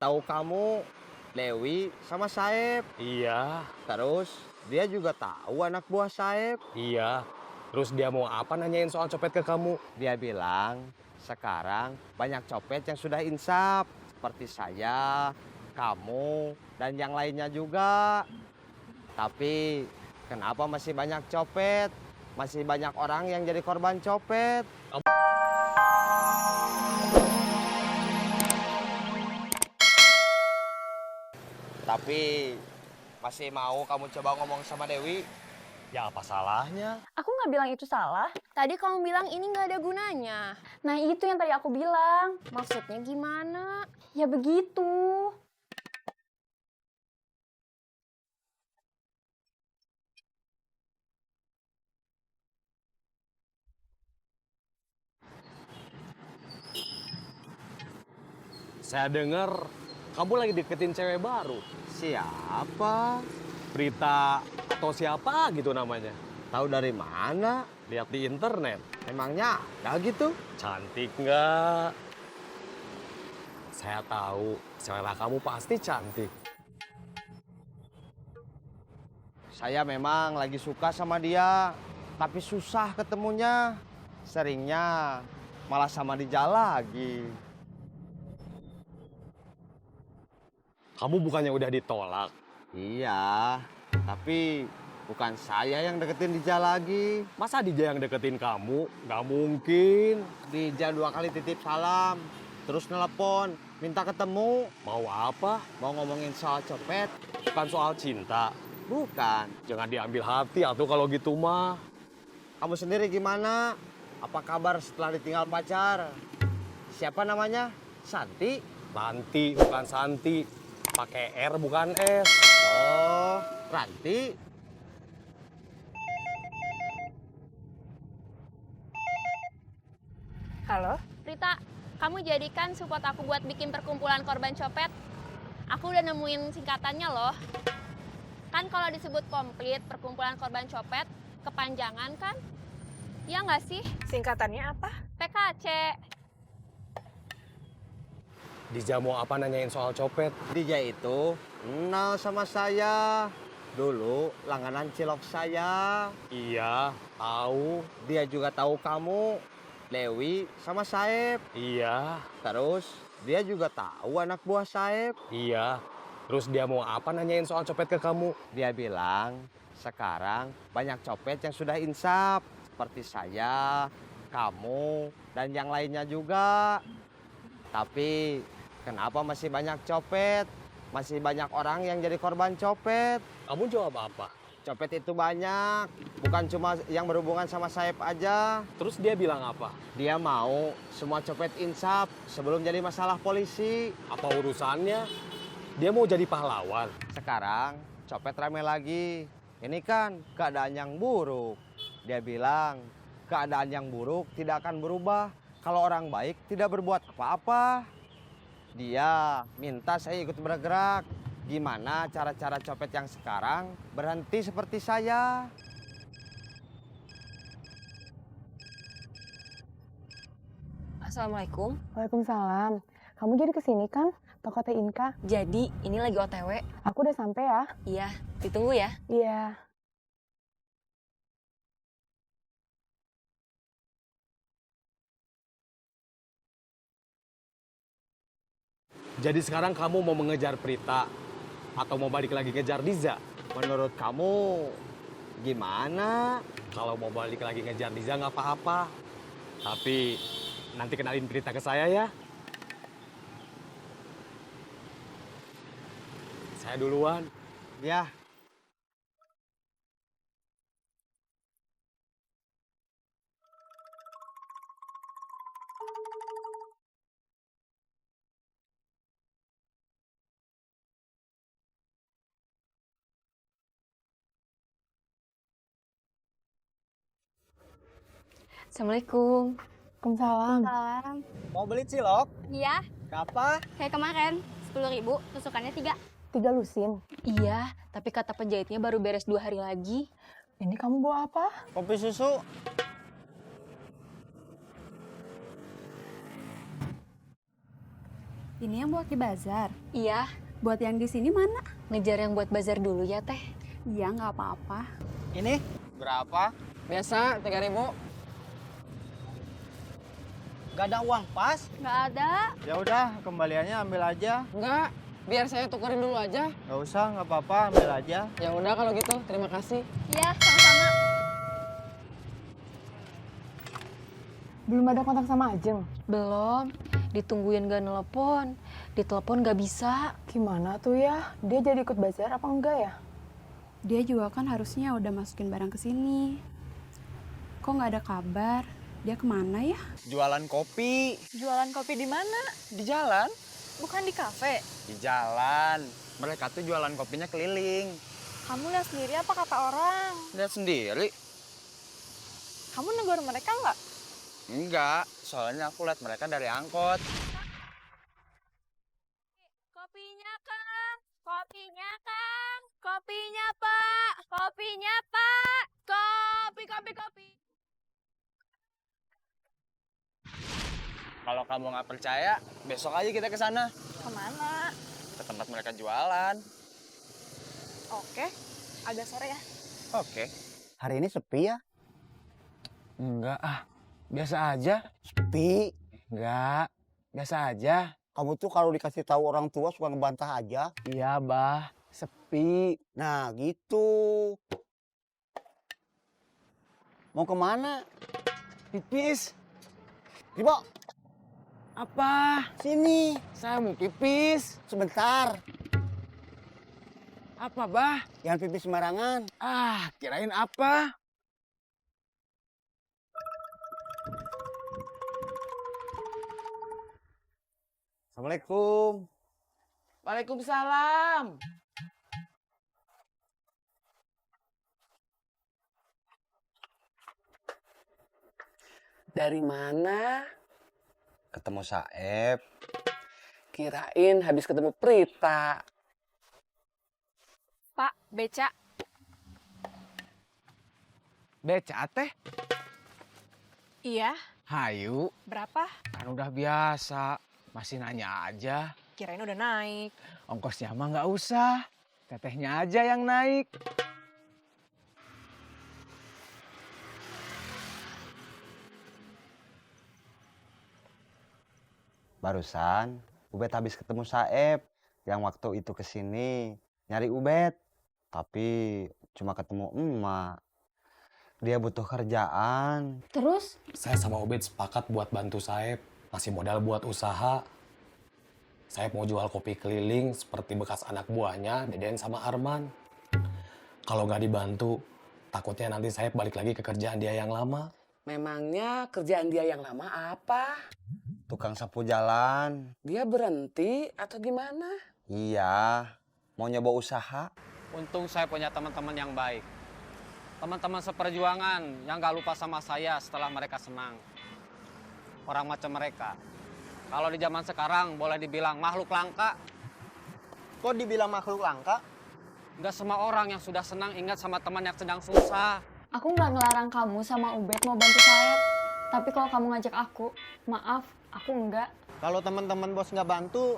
tahu kamu, Dewi sama Saeb. Iya, Terus dia juga tahu anak buah Saeb. iya. Terus dia mau apa nanyain soal copet ke kamu? Dia bilang sekarang banyak copet yang sudah insaf. Seperti saya, kamu, dan yang lainnya juga. Tapi kenapa masih banyak copet? Masih banyak orang yang jadi korban copet. Tapi masih mau kamu coba ngomong sama Dewi? Ya apa salahnya? Aku nggak bilang itu salah. Tadi kamu bilang ini nggak ada gunanya. Nah itu yang tadi aku bilang. Maksudnya gimana? Ya begitu. Saya dengar kamu lagi deketin cewek baru. Siapa? Prita atau siapa gitu namanya. Tahu dari mana? Lihat di internet. Emangnya ada gitu? Cantik nggak? Saya tahu selera kamu pasti cantik. Saya memang lagi suka sama dia, tapi susah ketemunya. Seringnya malah sama dia lagi. Kamu bukannya udah ditolak? Iya, tapi bukan saya yang deketin Dija lagi. Masa Dija yang deketin kamu? Nggak mungkin. Dija 2 kali titip salam, terus nelpon, minta ketemu. Mau apa? Mau ngomongin soal copet? Bukan soal cinta. Bukan. Jangan diambil hati atau kalau gitu mah. Kamu sendiri gimana? Apa kabar setelah ditinggal pacar? Siapa namanya? Santi? Ranti bukan Santi. Pakai R bukan S. Oh, Ranti. Halo? Rita, kamu jadikan support aku buat bikin perkumpulan korban copet. Aku udah nemuin singkatannya loh. Kan kalau disebut komplit perkumpulan korban copet, kepanjangan kan? Ya nggak sih? Singkatannya apa? PKC. Dija mau apa nanyain soal copet? Dija itu kenal sama saya. Dulu langganan cilok saya. Iya, tahu. Dia juga tahu kamu, Dewi sama Saeb. Iya, Terus dia juga tahu anak buah Saeb. iya. Terus dia mau apa nanyain soal copet ke kamu? Dia bilang sekarang banyak copet yang sudah insaf. Seperti saya, kamu, dan yang lainnya juga. Tapi kenapa masih banyak copet? Masih banyak orang yang jadi korban copet. Kamu jawab apa? Copet itu banyak, bukan cuma yang berhubungan sama Saeb aja. Terus dia bilang apa? Dia mau semua copet insaf sebelum jadi masalah polisi. Apa urusannya? Dia mau jadi pahlawan. Sekarang copet rame lagi. Ini kan keadaan yang buruk. Dia bilang keadaan yang buruk tidak akan berubah kalau orang baik tidak berbuat apa-apa. Dia minta saya ikut bergerak. Gimana cara-cara copet yang sekarang berhenti seperti saya? Assalamualaikum. Waalaikumsalam. Kamu jadi kesini kan? Toko Teh Inka. Jadi, ini lagi OTW. Aku udah sampai ya. Iya, ditunggu ya. Iya. Jadi sekarang kamu mau mengejar Prita atau mau balik lagi ngejar Diza? Menurut kamu gimana? Kalau mau balik lagi ngejar Diza nggak apa-apa. Tapi nanti kenalin Prita ke saya ya. Saya duluan. Ya, Assalamualaikum. Waalaikumsalam. Salam. mau beli cilok? Iya, Berapa? kayak kemarin. 10.000, tusukannya 3. 3 lusin. Iya, tapi kata penjahitnya baru beres 2 hari lagi. Ini kamu bawa apa? Kopi susu? Ini yang buat di bazar. Iya, Buat yang di sini mana? ngejar yang buat bazar dulu ya teh. Iya, nggak apa-apa. Ini Berapa? biasa 3.000. Gak ada uang pas? Nggak ada. Ya udah, kembaliannya ambil aja. Enggak, biar saya tukerin dulu aja. Nggak usah, nggak apa-apa, ambil aja. Ya udah kalau gitu, terima kasih. Iya, sama-sama. Belum ada kontak sama Ajeng. Belum, ditungguin gak nelpon. Ditelepon gak bisa. Gimana tuh ya? Dia jadi ikut bazar apa enggak ya? Dia juga kan harusnya udah masukin barang ke sini. Kok nggak ada kabar? Dia kemana ya? Jualan kopi Jualan kopi di mana? di jalan. Bukan di kafe. Di jalan. Mereka tuh jualan kopinya keliling. Kamu lihat sendiri apa kata orang? Lihat sendiri. Kamu negur mereka nggak? Enggak, soalnya aku lihat mereka dari angkot. Kopinya, Kang. Kopinya, Kang. Kopinya, Pak. Kopinya, Pak. Kopi. Kalau kamu nggak percaya, besok aja kita ke sana. Kemana? Ke tempat mereka jualan. Oke, agak sore ya. Oke. Hari ini sepi ya? Enggak biasa aja. Sepi. Enggak, biasa aja. Kamu tuh kalau dikasih tahu orang tua suka ngebantah aja. Iya, Bah, sepi. Nah, gitu. Mau kemana? Pipis. Ribo, Apa? sini. Saya mau pipis. Sebentar. Apa, Bah? Jangan pipis sembarangan. Kirain apa? Assalamualaikum. Waalaikumsalam. Dari mana? Ketemu Saeb. Kirain habis ketemu Prita. Pak, beca. Beca teh? Iya, Hayu, berapa? kan udah biasa. Masih nanya aja. Kirain udah naik. Ongkosnya mah nggak usah. Tetehnya aja yang naik. Barusan, Ubed habis ketemu Saeb yang waktu itu kesini nyari Ubed. Tapi cuma ketemu emak. Dia butuh kerjaan. Terus, Saya sama Ubed sepakat buat bantu Saeb, ngasih modal buat usaha. Saeb mau jual kopi keliling seperti bekas anak buahnya, Deden sama Arman. Kalau nggak dibantu, takutnya nanti Saeb balik lagi ke kerjaan dia yang lama. Memangnya kerjaan dia yang lama apa? Tukang sapu jalan. Dia berhenti atau gimana? Iya, mau nyoba usaha. Untung saya punya teman-teman yang baik. Teman-teman seperjuangan yang gak lupa sama saya setelah mereka senang. Orang macam mereka. Kalau di zaman sekarang boleh dibilang makhluk langka. Kok dibilang makhluk langka? Gak semua orang yang sudah senang ingat sama teman yang sedang susah. aku nggak ngelarang kamu sama Ubed mau bantu saya. Tapi kalau kamu ngajak aku, maaf, aku enggak. Kalau teman-teman bos nggak bantu,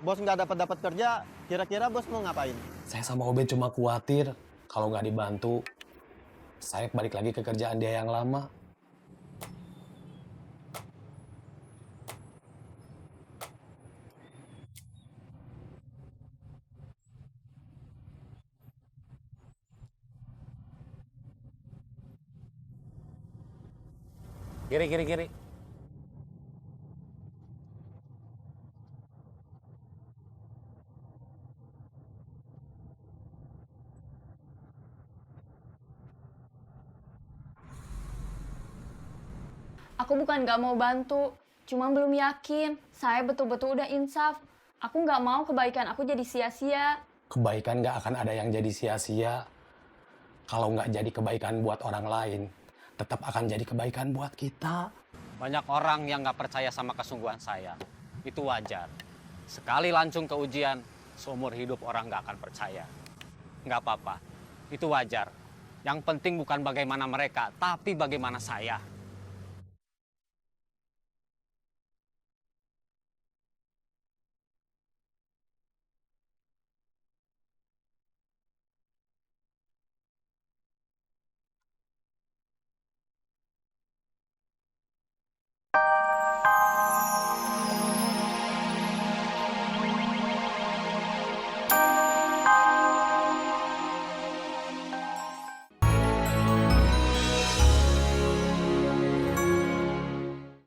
bos nggak dapat kerja, kira-kira bos mau ngapain? Saya sama Ubed cuma khawatir kalau nggak dibantu, Saeb balik lagi ke kerjaan dia yang lama. Kiri. Aku bukan nggak mau bantu, cuma belum yakin. Saya betul-betul udah insaf. Aku nggak mau kebaikan aku jadi sia-sia. Kebaikan nggak akan ada yang jadi sia-sia. Kalau nggak jadi kebaikan buat orang lain, tetap akan jadi kebaikan buat kita. Banyak orang yang gak percaya sama kesungguhan saya. Itu wajar. Sekali lancung ke ujian, seumur hidup orang gak akan percaya. Gak apa-apa, itu wajar. Yang penting bukan bagaimana mereka, tapi bagaimana saya.